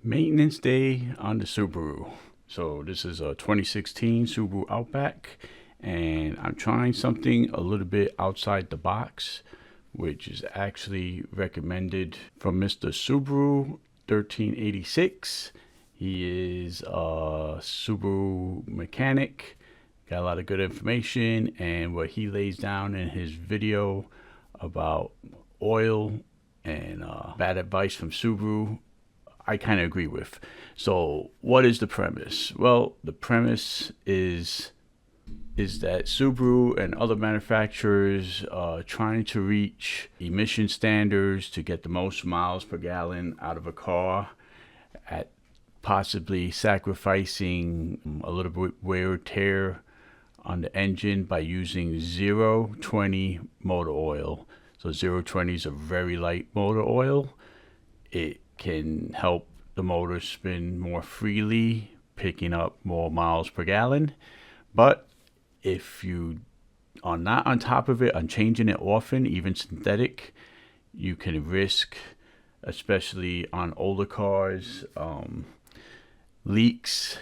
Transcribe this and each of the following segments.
Maintenance day on the Subaru. So this is a 2016 Subaru Outback, and I'm trying something a little bit outside the box, which is actually recommended from Mr. Subaru 1386. He is a Subaru mechanic, got a lot of good information, and what he lays down in his video about oil and bad advice from Subaru, I kind of agree with. So what is the premise? Well, the premise is that Subaru and other manufacturers are trying to reach emission standards to get the most miles per gallon out of a car at possibly sacrificing a little bit wear or tear on the engine by using 020 motor oil. So 020 is a very light motor oil. It can help the motor spin more freely, picking up more miles per gallon. But if you are not on top of it, on changing it often, even synthetic, you can risk, especially on older cars, leaks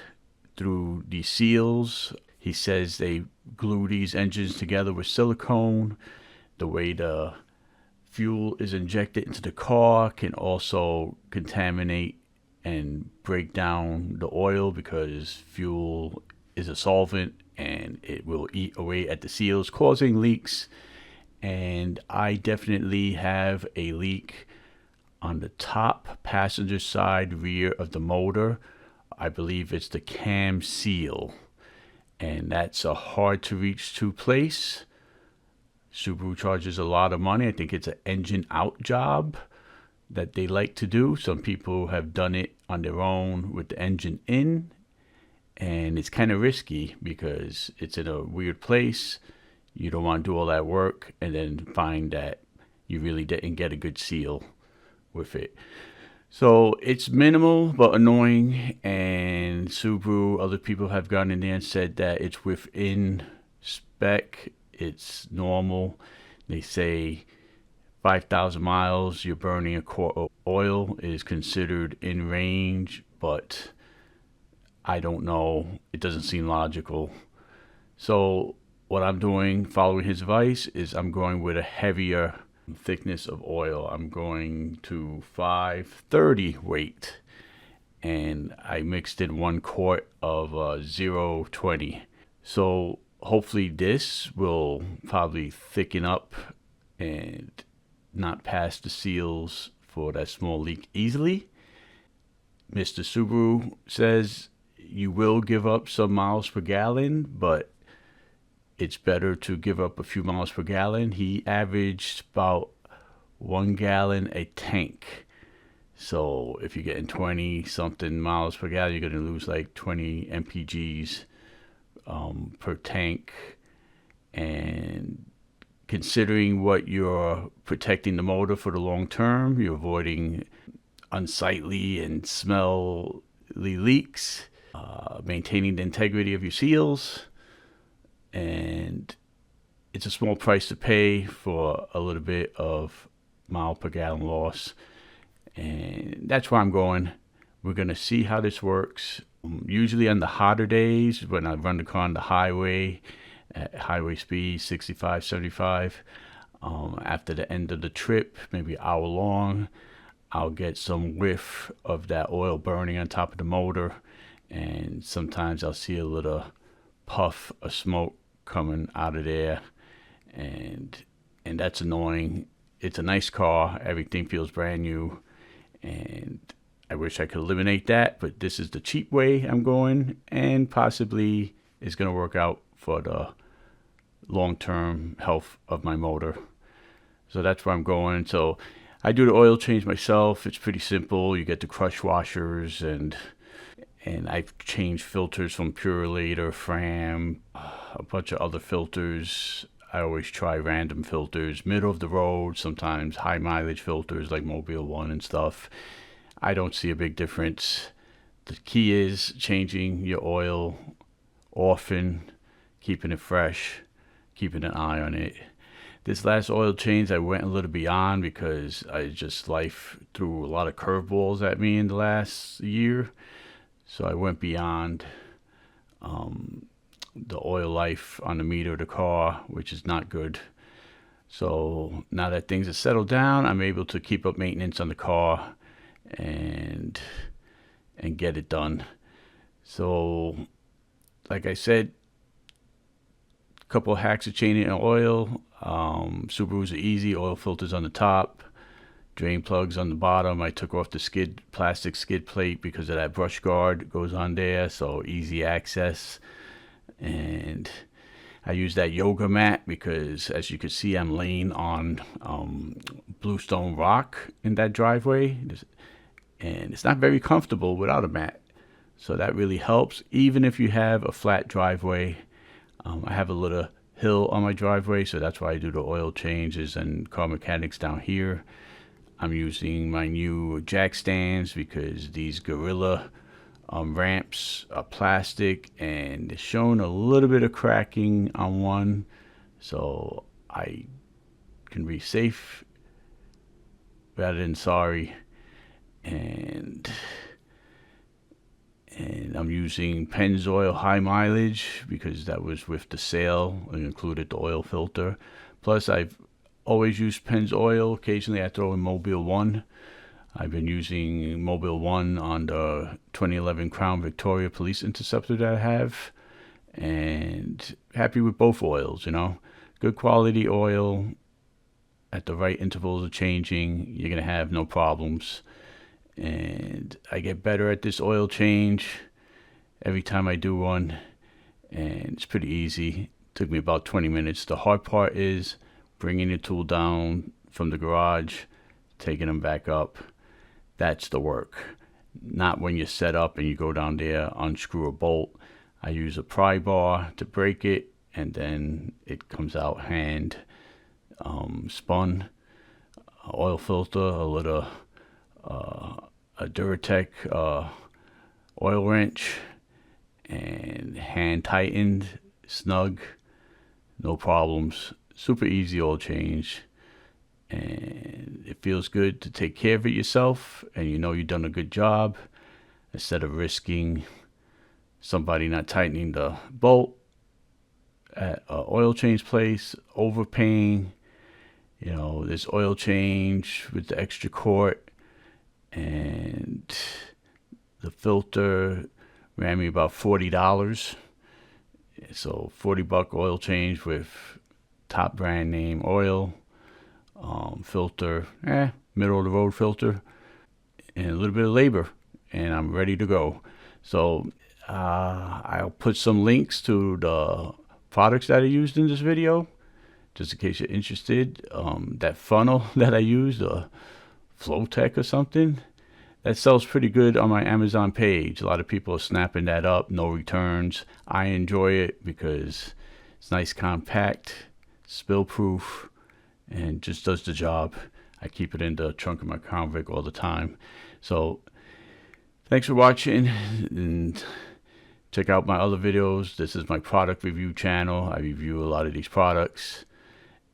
through the seals. He says they glue these engines together with silicone. The way the fuel is injected into the car can also contaminate and break down the oil, because fuel is a solvent and it will eat away at the seals, causing leaks. And I definitely have a leak on the top passenger side rear of the motor. I believe it's the cam seal, and that's a hard to reach to place. Subaru charges a lot of money. I think it's an engine out job that they like to do. Some people have done it on their own with the engine in, and it's kind of risky because it's in a weird place. You don't want to do all that work and then find that you really didn't get a good seal with it. So it's minimal but annoying, and Subaru, other people have gone in there and said that it's within spec. It's normal. They say 5,000 miles, you're burning a quart of oil is considered in range, but I don't know. It doesn't seem logical. So what I'm doing, following his advice, is I'm going with a heavier thickness of oil. I'm going to 530 weight, and I mixed in 1 quart of 020. So hopefully this will probably thicken up and not pass the seals for that small leak easily. Mr. Subaru says you will give up some miles per gallon, but it's better to give up a few miles per gallon. He averaged about 1 gallon a tank. So if you're getting 20 something miles per gallon, you're going to lose like 20 mpgs per tank. And considering what you're protecting the motor for the long term, you're avoiding unsightly and smelly leaks, maintaining the integrity of your seals, and it's a small price to pay for a little bit of mile per gallon loss. And that's where I'm going. We're going to see how this works. Usually on the hotter days, when I run the car on the highway at highway speed 65, 75, after the end of the trip, maybe an hour long, I'll get some whiff of that oil burning on top of the motor, and sometimes I'll see a little puff of smoke coming out of there, and that's annoying. It's a nice car, everything feels brand new, and I wish I could eliminate that, but this is the cheap way I'm going, and possibly it's going to work out for the long-term health of my motor. So that's where I'm going. So I do the oil change myself. It's pretty simple. You get the crush washers, and I've changed filters from Purelator, Fram, a bunch of other filters. I always try random filters, middle of the road, sometimes high mileage filters like Mobile One and stuff. I don't see a big difference. The key is changing your oil often, keeping it fresh, keeping an eye on it. This last oil change, I went a little beyond because life threw a lot of curveballs at me in the last year. So I went beyond the oil life on the meter of the car, which is not good. So now that things have settled down, I'm able to keep up maintenance on the car and get it done. So, like I said, a couple of hacks of changing oil. Subarus are easy. Oil filters on the top, drain plugs on the bottom. I took off the plastic skid plate because of that brush guard goes on there, so easy access. And I use that yoga mat because, as you can see, I'm laying on bluestone rock in that driveway, and it's not very comfortable without a mat. So that really helps, even if you have a flat driveway. I have a little hill on my driveway, so that's why I do the oil changes and car mechanics down here. I'm using my new jack stands because these Gorilla ramps are plastic, and it's showing a little bit of cracking on one, so I can be safe rather than sorry. And I'm using Pennzoil high mileage because that was with the sale and included the oil filter. Plus, I've always used Pennzoil. Occasionally I throw in Mobile 1. I've been using Mobile 1 on the 2011 Crown Victoria Police Interceptor that I have, and happy with both oils. Good quality oil at the right intervals of changing. You're gonna have no problems. And I get better at this oil change every time I do one, and it's pretty easy. It took me about 20 minutes. The hard part is bringing the tool down from the garage, taking them back up. That's the work. Not when you're set up and you go down there, unscrew a bolt. I use a pry bar to break it, and then it comes out hand spun. Oil filter, a little a Duratec oil wrench, and hand tightened, snug, no problems. Super easy oil change, and it feels good to take care of it yourself, and you've done a good job instead of risking somebody not tightening the bolt at an oil change place, overpaying. This oil change with the extra quart, and the filter ran me about $40. So $40 oil change with top brand name oil, filter, middle of the road filter, and a little bit of labor, and I'm ready to go. So I'll put some links to the products that I used in this video, just in case you're interested. That funnel that I used, Flowtech or something, that sells pretty good on my Amazon page. A lot of people are snapping that up, no returns. I enjoy it because it's nice, compact, spill proof, and just does the job. I keep it in the trunk of my Crown Vic all the time. So thanks for watching, and check out my other videos. This is my product review channel. I review a lot of these products,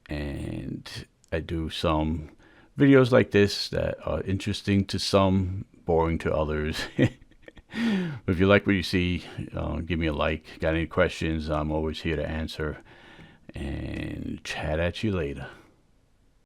and I do some videos like this that are interesting to some, boring to others. If you like what you see, give me a like. Got any questions, I'm always here to answer, and chat at you later.